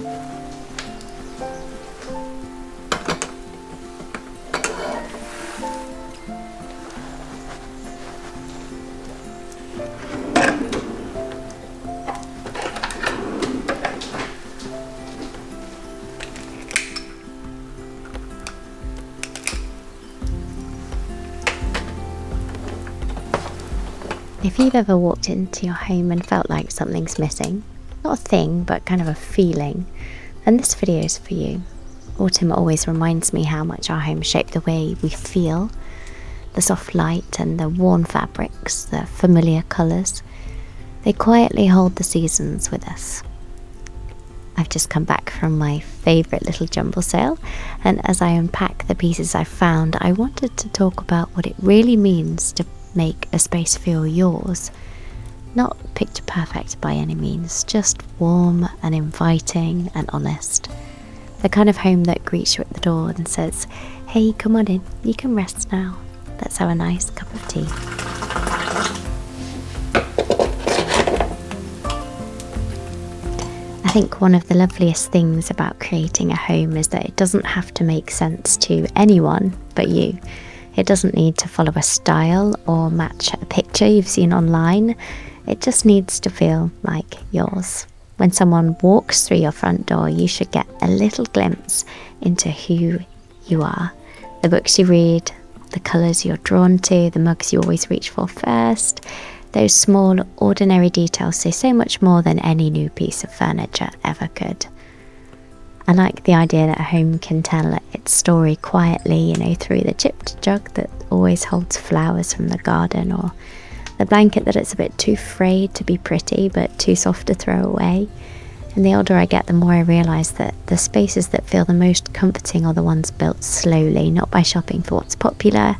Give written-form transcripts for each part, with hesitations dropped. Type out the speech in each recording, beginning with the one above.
If you've ever walked into your home and felt like something's missing, not a thing, but kind of a feeling, then this video is for you. Autumn always reminds me how much our homes shape the way we feel. The soft light and the worn fabrics, the familiar colours, they quietly hold the seasons with us. I've just come back from my favourite little jumble sale, and as I unpack the pieces I found, I wanted to talk about what it really means to make a space feel yours. Not picture perfect by any means, just warm and inviting and honest. The kind of home that greets you at the door and says, "Hey, come on in, you can rest now. Let's have a nice cup of tea." I think one of the loveliest things about creating a home is that it doesn't have to make sense to anyone but you. It doesn't need to follow a style or match a picture you've seen online. It just needs to feel like yours. When someone walks through your front door, you should get a little glimpse into who you are. The books you read, the colours you're drawn to, the mugs you always reach for first. Those small, ordinary details say so much more than any new piece of furniture ever could. I like the idea that a home can tell its story quietly, through the chipped jug that always holds flowers from the garden, or the blanket that it's a bit too frayed to be pretty but too soft to throw away. And the older I get, the more I realise that the spaces that feel the most comforting are the ones built slowly, not by shopping for what's popular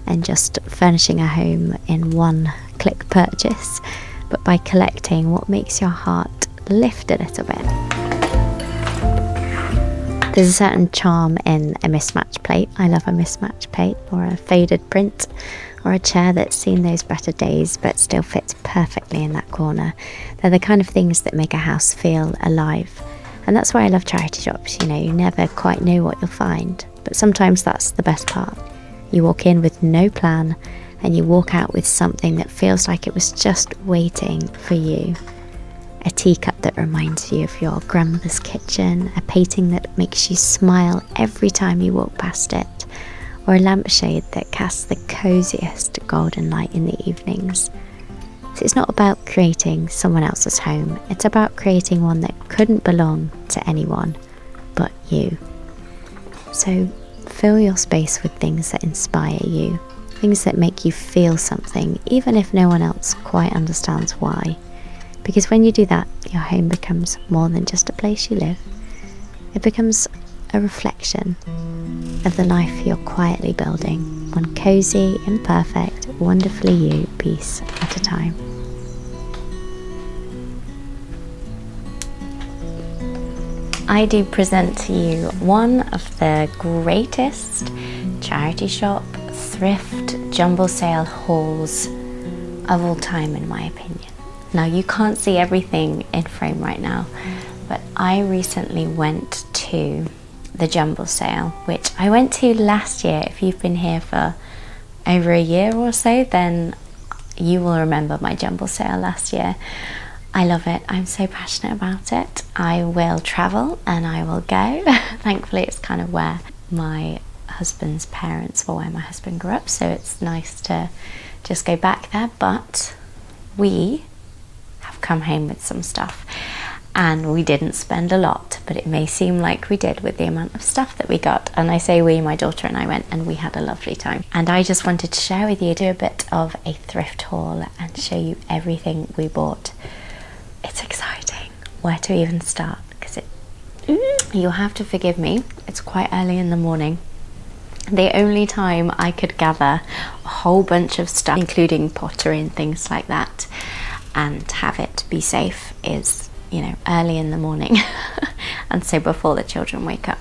and just furnishing a home in one click purchase, but by collecting what makes your heart lift a little bit. There's a certain charm in a mismatched plate. I love a mismatched plate, or a faded print, or a chair that's seen those better days but still fits perfectly in that corner. They're the kind of things that make a house feel alive. And that's why I love charity shops. You never quite know what you'll find, but sometimes that's the best part. You walk in with no plan, and you walk out with something that feels like it was just waiting for you. A teacup that reminds you of your grandmother's kitchen, a painting that makes you smile every time you walk past it, or a lampshade that casts the coziest golden light in the evenings. So it's not about creating someone else's home, it's about creating one that couldn't belong to anyone but you. So fill your space with things that inspire you, things that make you feel something, even if no one else quite understands why. Because when you do that, your home becomes more than just a place you live. It becomes a reflection of the life you're quietly building, one cozy, imperfect, wonderfully you piece at a time. I do present to you one of the greatest charity shop, thrift, jumble sale hauls of all time, in my opinion. Now, you can't see everything in frame right now, but I recently went to the jumble sale, which I went to last year. If you've been here for over a year or so, then you will remember my jumble sale last year. I love it. I'm so passionate about it. I will travel and I will go. Thankfully, it's kind of where my husband's parents, or where my husband grew up, so it's nice to just go back there. But we have come home with some stuff, and we didn't spend a lot, but it may seem like we did with the amount of stuff that we got. And I say we, my daughter and I went, and we had a lovely time. And I just wanted to share with you, do a bit of a thrift haul and show you everything we bought. It's exciting. Where to even start? Because you'll have to forgive me, it's quite early in the morning. The only time I could gather a whole bunch of stuff, including pottery and things like that, and have it be safe is, early in the morning. And so before the children wake up.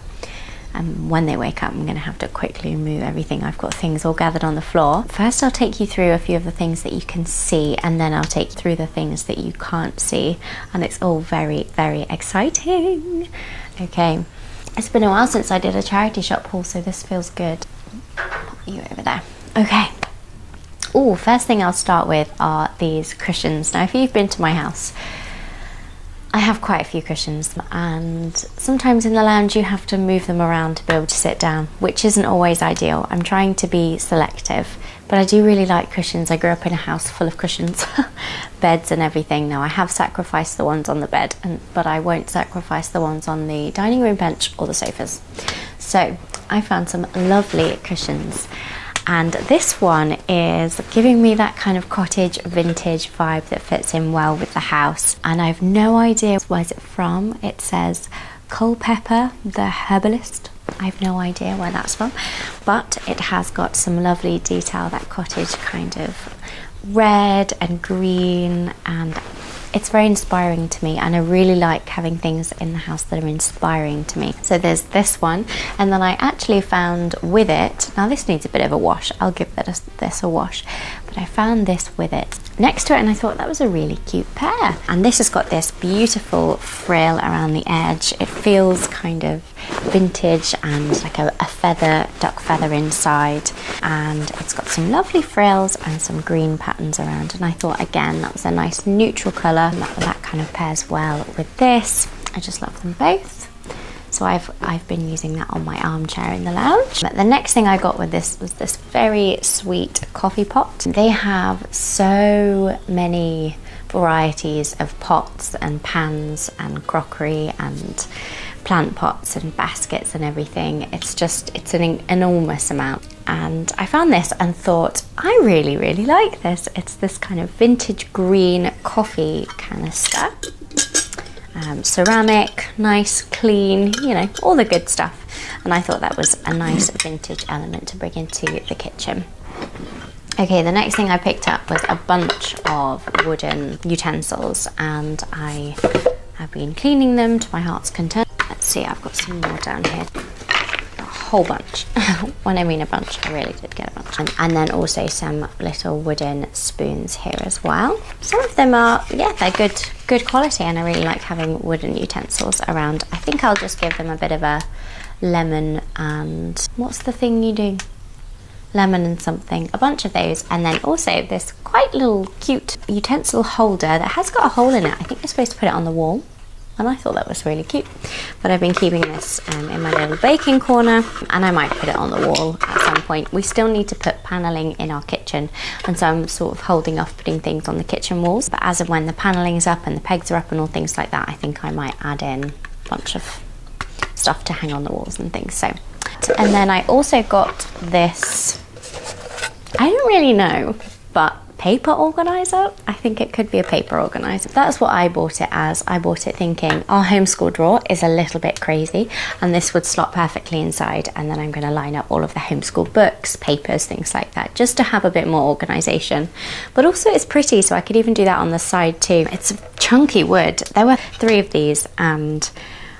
And when they wake up, I'm gonna have to quickly remove everything. I've got things all gathered on the floor. First, I'll take you through a few of the things that you can see, and then I'll take you through the things that you can't see. And it's all very, very exciting. Okay, it's been a while since I did a charity shop haul, so this feels good. Pop you over there. Okay. Oh, first thing I'll start with are these cushions. Now, if you've been to my house, I have quite a few cushions, and sometimes in the lounge you have to move them around to be able to sit down, which isn't always ideal. I'm trying to be selective, but I do really like cushions. I grew up in a house full of cushions, beds and everything. Now, I have sacrificed the ones on the bed, but I won't sacrifice the ones on the dining room bench or the sofas. So I found some lovely cushions. And this one is giving me that kind of cottage vintage vibe that fits in well with the house. And I have no idea where's it from. It says Culpeper, the herbalist. I have no idea where that's from, but it has got some lovely detail, that cottage kind of red and green, and it's very inspiring to me, and I really like having things in the house that are inspiring to me. So there's this one, and then I actually found with it, now this needs a bit of a wash, I'll give this a wash, but I found this with it next to it, and I thought that was a really cute pair. And this has got this beautiful frill around the edge. It feels kind of vintage and like a feather, duck feather inside, and it's got some lovely frills and some green patterns around, and I thought again that was a nice neutral colour that kind of pairs well with this. I just love them both. So I've been using that on my armchair in the lounge. But the next thing I got with this was this very sweet coffee pot. They have so many varieties of pots and pans and crockery and plant pots and baskets and everything. It's an enormous amount. And I found this and thought, I really, really like this. It's this kind of vintage green coffee canister. Ceramic, nice, clean, you know, all the good stuff. And I thought that was a nice vintage element to bring into the kitchen. Okay, the next thing I picked up was a bunch of wooden utensils, and I have been cleaning them to my heart's content. Let's see, I've got some more down here. A whole bunch. When I mean a bunch, I really did get a bunch. And then also some little wooden spoons here as well. Some of them are, yeah, they're good quality, and I really like having wooden utensils around. I think I'll just give them a bit of a lemon and, what's the thing you do? Lemon and something, a bunch of those, and then also this quite little cute utensil holder that has got a hole in it. I think you're supposed to put it on the wall, and I thought that was really cute. But I've been keeping this in my little baking corner, and I might put it on the wall at some point. We still need to put panelling in our kitchen, and so I'm sort of holding off putting things on the kitchen walls. But as of when the panelling's up and the pegs are up and all things like that, I think I might add in a bunch of stuff to hang on the walls and things. So, and then I also got this, I don't really know, but paper organizer. I think it could be a paper organizer. That's what I bought it as. I bought it thinking our homeschool drawer is a little bit crazy, and this would slot perfectly inside, and then I'm going to line up all of the homeschool books, papers, things like that, just to have a bit more organization. But also it's pretty, so I could even do that on the side too. It's chunky wood. There were 3 of these, and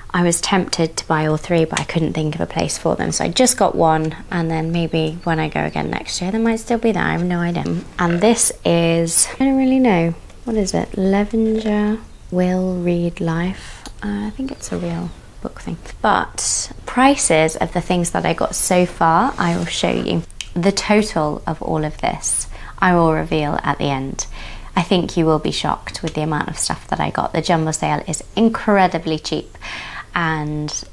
I was tempted to buy all 3, but I couldn't think of a place for them. So I just got one, and then maybe when I go again next year, they might still be there. I have no idea. And this is, I don't really know. What is it? Levenger Will Read Life. I think it's a real book thing. But prices of the things that I got so far, I will show you. The total of all of this, I will reveal at the end. I think you will be shocked with the amount of stuff that I got. The jumbo sale is incredibly cheap, and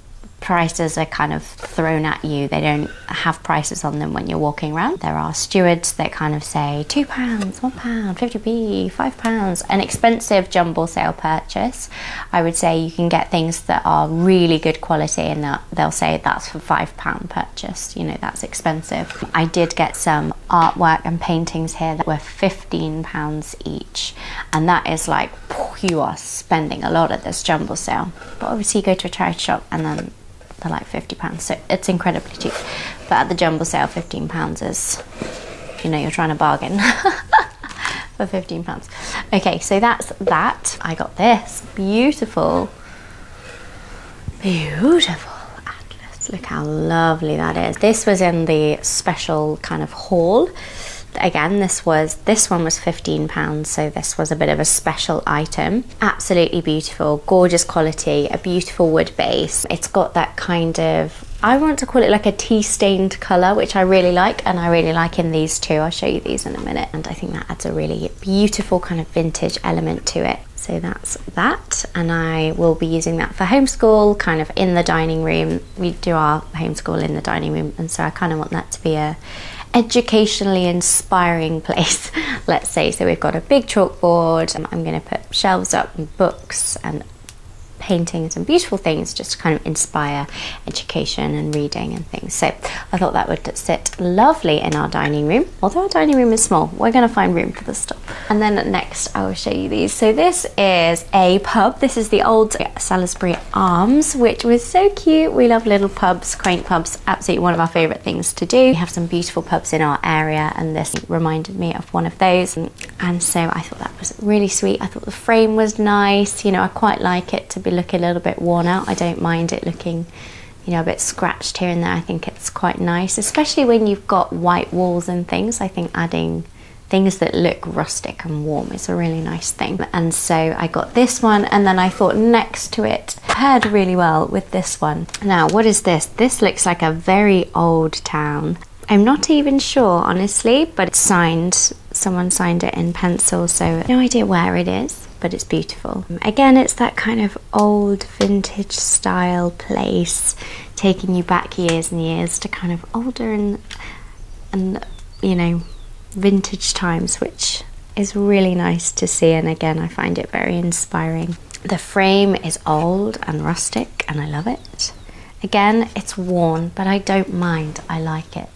prices are kind of thrown at you. They don't have prices on them when you're walking around. There are stewards that kind of say £2, £1, 50p, £5. An expensive jumble sale purchase, I would say you can get things that are really good quality, and they'll say that's for £5 purchase. You know, that's expensive. I did get some artwork and paintings here that were £15 each, and that is like, you are spending a lot at this jumble sale. But obviously you go to a charity shop and then they're like £50, so it's incredibly cheap. But at the jumble sale, £15 is, you know, you're trying to bargain for £15. Okay, so that's that. I got this beautiful atlas. So look how lovely that is. This was in the special kind of haul. Again, this one was £15, so this was a bit of a special item. Absolutely beautiful, gorgeous quality, a beautiful wood base. It's got that kind of, I want to call it like a tea-stained colour, which I really like, and I really like in these too. I'll show you these in a minute. And I think that adds a really beautiful kind of vintage element to it. So that's that, and I will be using that for homeschool, kind of in the dining room. We do our homeschool in the dining room, and so I kind of want that to be a educationally inspiring place, let's say. So we've got a big chalkboard. I'm going to put shelves up and books and paintings and beautiful things just to kind of inspire education and reading and things. So I thought that would sit lovely in our dining room. Although our dining room is small, we're going to find room for the stuff. And then next I will show you these. So this is a pub. This is the old Salisbury Arms, which was so cute. We love little pubs, quaint pubs, absolutely one of our favourite things to do. We have some beautiful pubs in our area, and this reminded me of one of those. And so I thought that was really sweet. I thought the frame was nice. You know, I quite like it to be looking a little bit worn out. I don't mind it looking, you know, a bit scratched here and there. I think it's quite nice, especially when you've got white walls and things. I think adding things that look rustic and warm is a really nice thing. And so I got this one, and then I thought next to it paired really well with this one. Now, what is this? This looks like a very old town. I'm not even sure, honestly, but it's signed. Someone signed it in pencil, so no idea where it is, but it's beautiful. Again, it's that kind of old vintage style place, taking you back years and years to kind of older and you know, vintage times, which is really nice to see. And again, I find it very inspiring. The frame is old and rustic, and I love it. Again, it's worn, but I don't mind. I like it.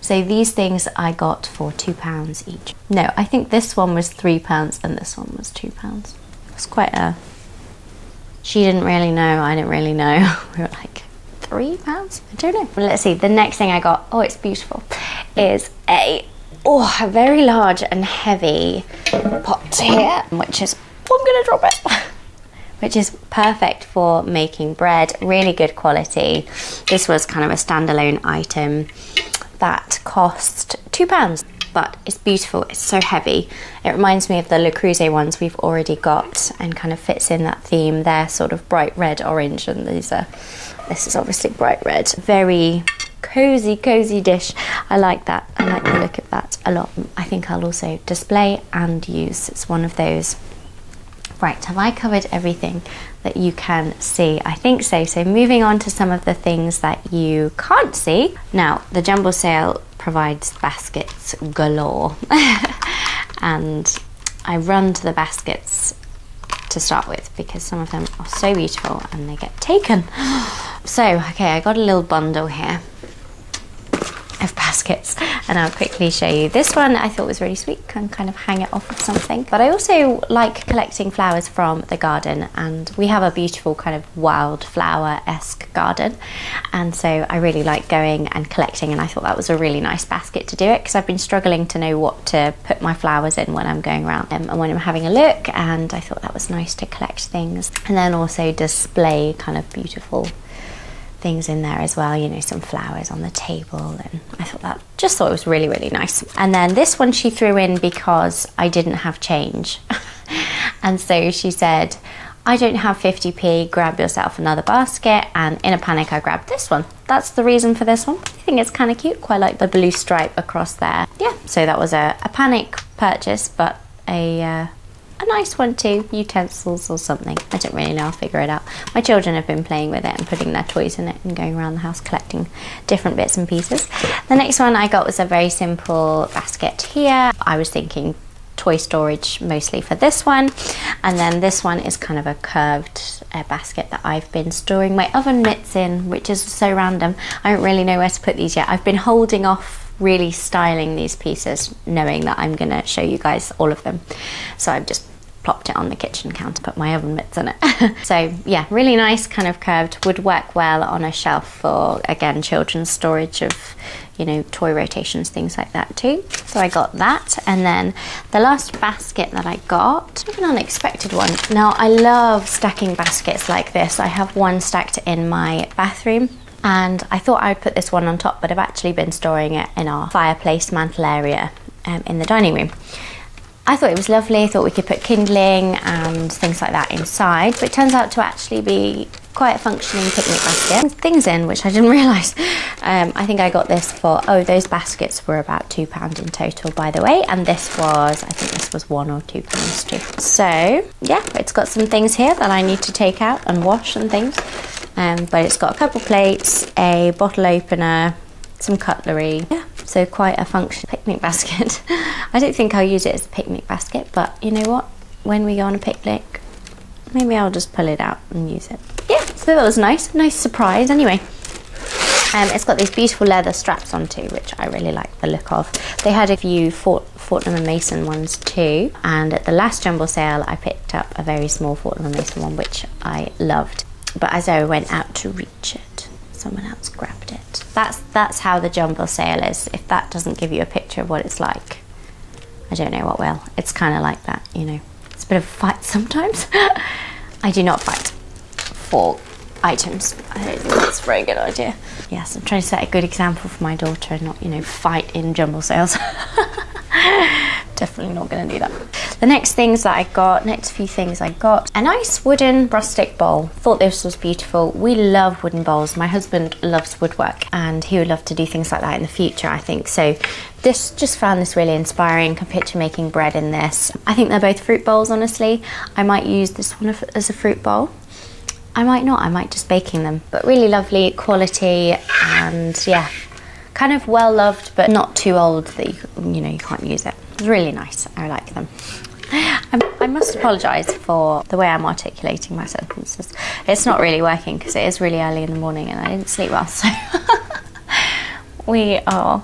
So these things I got for £2 each. No, I think this one was £3 and this one was £2. It's quite a... She didn't really know, I didn't really know. We were like, £3? I don't know. Well, let's see, the next thing I got, oh, it's beautiful, is a very large and heavy pot here, which is, oh, I'm gonna drop it. Which is perfect for making bread, really good quality. This was kind of a standalone item that cost £2, but it's beautiful, it's so heavy. It reminds me of the Le Creuset ones we've already got and kind of fits in that theme. They're sort of bright red, orange, and this is obviously bright red. Very cozy dish. I like that. I like the look of that a lot. I think I'll also display and use. It's one of those. Right, have I covered everything that you can see? I think so. So moving on to some of the things that you can't see. Now, the jumble sale provides baskets galore. And I run to the baskets to start with because some of them are so beautiful and they get taken. So, okay, I got a little bundle here of baskets, and I'll quickly show you. This one I thought was really sweet, can kind of hang it off of something. But I also like collecting flowers from the garden, and we have a beautiful kind of wildflower-esque garden, and so I really like going and collecting, and I thought that was a really nice basket to do it because I've been struggling to know what to put my flowers in when I'm going around and when I'm having a look, and I thought that was nice to collect things and then also display kind of beautiful things in there as well, you know, some flowers on the table, and I thought it was really nice. And then this one she threw in because I didn't have change. And so she said, I don't have 50p, grab yourself another basket, and in a panic I grabbed this one. That's the reason for this one. I think it's kind of cute, quite like the blue stripe across there. Yeah, so that was a panic purchase, but a nice one too, utensils or something. I don't really know, I'll figure it out. My children have been playing with it and putting their toys in it and going around the house collecting different bits and pieces. The next one I got was a very simple basket here. I was thinking toy storage mostly for this one, and then this one is kind of a curved basket that I've been storing my oven mitts in, which is so random. I don't really know where to put these yet. I've been holding off really styling these pieces, knowing that I'm gonna show you guys all of them. So I've just plopped it on the kitchen counter, put my oven mitts in it. So yeah, really nice, kind of curved, would work well on a shelf for, again, children's storage of, you know, toy rotations, things like that too. So I got that. And then the last basket that I got, an unexpected one. Now I love stacking baskets like this. I have one stacked in my bathroom And I thought I'd put this one on top, but I've actually been storing it in our fireplace mantle area in the dining room. I thought it was lovely. I thought we could put kindling and things like that inside, but it turns out to actually be quite a functioning picnic basket. Things in which I didn't realise. I think I got this for, oh, those baskets were about £2 in total, by the way, and this was, I think this was £1 or £2 too. So yeah, it's got some things here that I need to take out and wash and things, but it's got a couple plates, a bottle opener, some cutlery. Yeah, so quite a functional picnic basket. I don't think I'll use it as a picnic basket, but you know what? When we go on a picnic, maybe I'll just pull it out and use it. Yeah, so that was nice surprise anyway. It's got these beautiful leather straps on too, which I really like the look of. They had a few Fortnum & Mason ones too, and at the last jumble sale I picked up a very small Fortnum & Mason one, which I loved. But as I went out to reach it, someone else grabbed it. That's how the jumble sale is. If that doesn't give you a picture of what it's like, I don't know what will. It's kind of like that, you know. It's a bit of a fight sometimes. I do not fight for items. I don't think that's a very good idea. Yes, I'm trying to set a good example for my daughter and not, you know, fight in jumble sales. Definitely not going to do that. The next few things I got, a nice wooden rustic bowl. Thought this was beautiful. We love wooden bowls. My husband loves woodwork and he would love to do things like that in the future, I think. So just found this really inspiring. Can picture making bread in this. I think they're both fruit bowls, honestly. I might use this one as a fruit bowl. I might not, I might just baking them. But really lovely quality and yeah, kind of well loved, but not too old that you can't use it. It's really nice. I like them. I must apologise for the way I'm articulating my sentences. It's not really working because it is really early in the morning and I didn't sleep well, so we are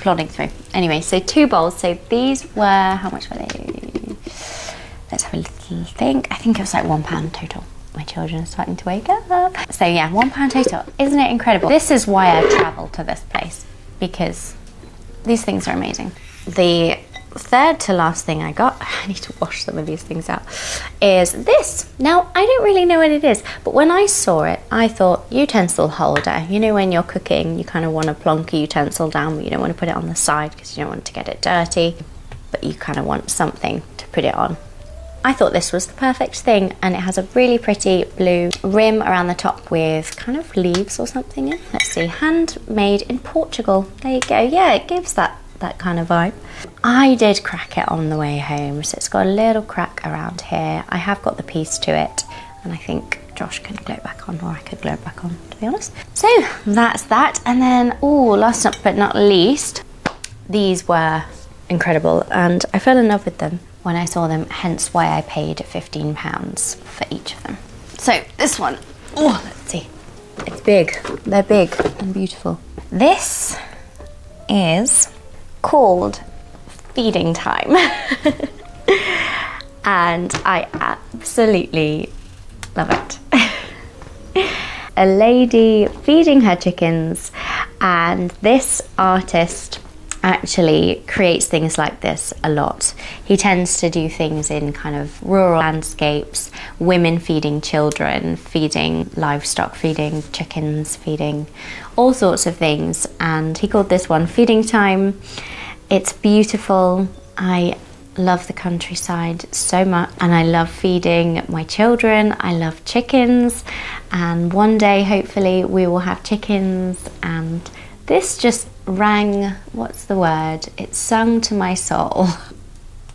plodding through. Anyway, so 2 bowls. So these were, how much were they? Let's have a little think. I think it was like £1 total. My children are starting to wake up. So yeah, £1 total. Isn't it incredible? This is why I travel to this place, because these things are amazing. The third to last thing I got, I need to wash some of these things out, is this. Now, I don't really know what it is, but when I saw it, I thought utensil holder. You know, when you're cooking, you kind of want to plonk a utensil down, but you don't want to put it on the side because you don't want to get it dirty, but you kind of want something to put it on. I thought this was the perfect thing, and it has a really pretty blue rim around the top with kind of leaves or something in. Let's see, handmade in Portugal. There you go. Yeah, it gives that kind of vibe. I did crack it on the way home, so it's got a little crack around here. I have got the piece to it, and I think Josh can glue it back on, or I could glue it back on, to be honest. So that's that. And then, last but not least, these were incredible, and I fell in love with them when I saw them, hence why I paid £15 for each of them. So this one, let's see, it's big. They're big and beautiful. This is called Feeding Time. And I absolutely love it. A lady feeding her chickens, and this artist actually creates things like this a lot. He tends to do things in kind of rural landscapes, women feeding children, feeding livestock, feeding chickens, feeding all sorts of things, and he called this one Feeding Time. It's beautiful. I love the countryside so much, and I love feeding my children. I love chickens, and one day hopefully we will have chickens, and this just rang, what's the word? It sung to my soul.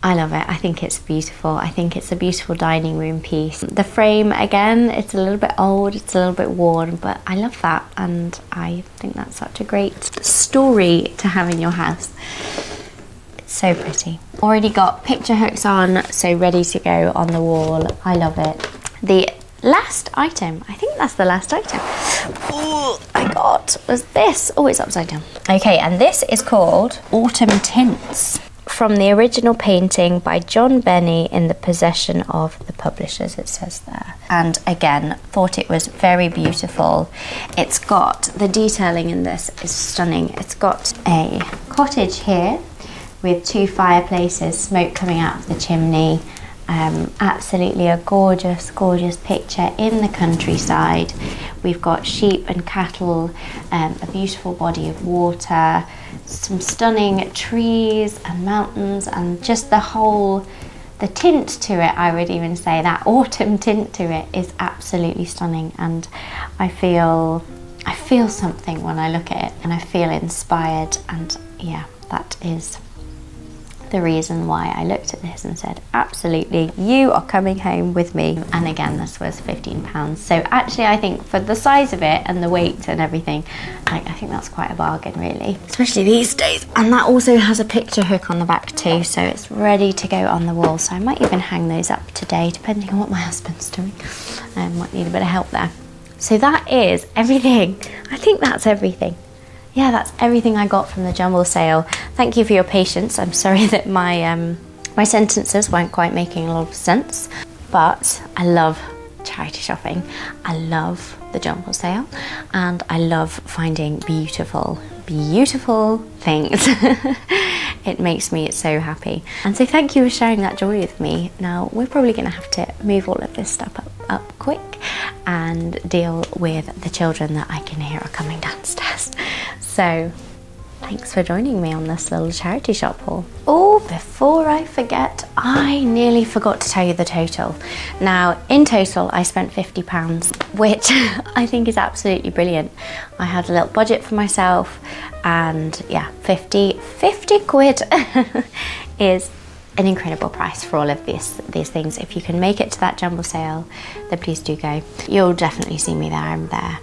I love it. I think it's beautiful. I think it's a beautiful dining room piece. The frame, again, it's a little bit old, it's a little bit worn, but I love that, and I think that's such a great story to have in your house. It's so pretty. Already got picture hooks on, so ready to go on the wall. I love it. The last item, I think that's the last item, I got was this. Oh, it's upside down. Okay, and this is called Autumn Tints, from the original painting by John Benny in the possession of the publishers, it says there. And again, thought it was very beautiful. It's got, the detailing in this is stunning. It's got a cottage here with 2 fireplaces, smoke coming out of the chimney, Absolutely a gorgeous, gorgeous picture in the countryside. We've got sheep and cattle, a beautiful body of water, some stunning trees and mountains, and just the tint to it, I would even say, that autumn tint to it is absolutely stunning. And I feel something when I look at it, and I feel inspired, and yeah, that is the reason why I looked at this and said, absolutely, you are coming home with me. And again, this was £15. So actually, I think for the size of it and the weight and everything, I think that's quite a bargain, really, especially these days. And that also has a picture hook on the back too, so it's ready to go on the wall. So I might even hang those up today, depending on what my husband's doing. I might need a bit of help there. So that is everything. I think that's everything. Yeah, that's everything I got from the jumble sale. Thank you for your patience. I'm sorry that my sentences weren't quite making a lot of sense, but I love charity shopping. I love the jumble sale, and I love finding beautiful, beautiful things. It makes me so happy. And so thank you for sharing that joy with me. Now, we're probably gonna have to move all of this stuff up quick and deal with the children that I can hear are coming downstairs. So thanks for joining me on this little charity shop haul. Oh, before I forget, I nearly forgot to tell you the total. Now, in total, I spent £50, which I think is absolutely brilliant. I had a little budget for myself, and yeah, 50 quid is an incredible price for all of these things. If you can make it to that jumble sale, then please do go. You'll definitely see me there. I'm there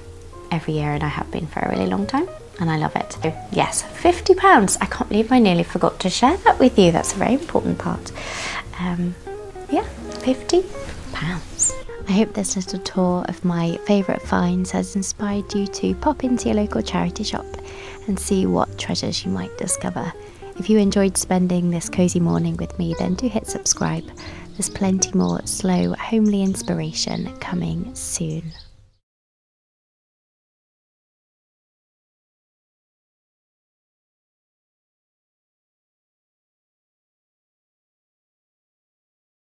every year, and I have been for a really long time, and I love it. So yes, £50. I can't believe I nearly forgot to share that with you. That's a very important part. Yeah, £50. I hope this little tour of my favourite finds has inspired you to pop into your local charity shop and see what treasures you might discover. If you enjoyed spending this cosy morning with me, then do hit subscribe. There's plenty more slow, homely inspiration coming soon.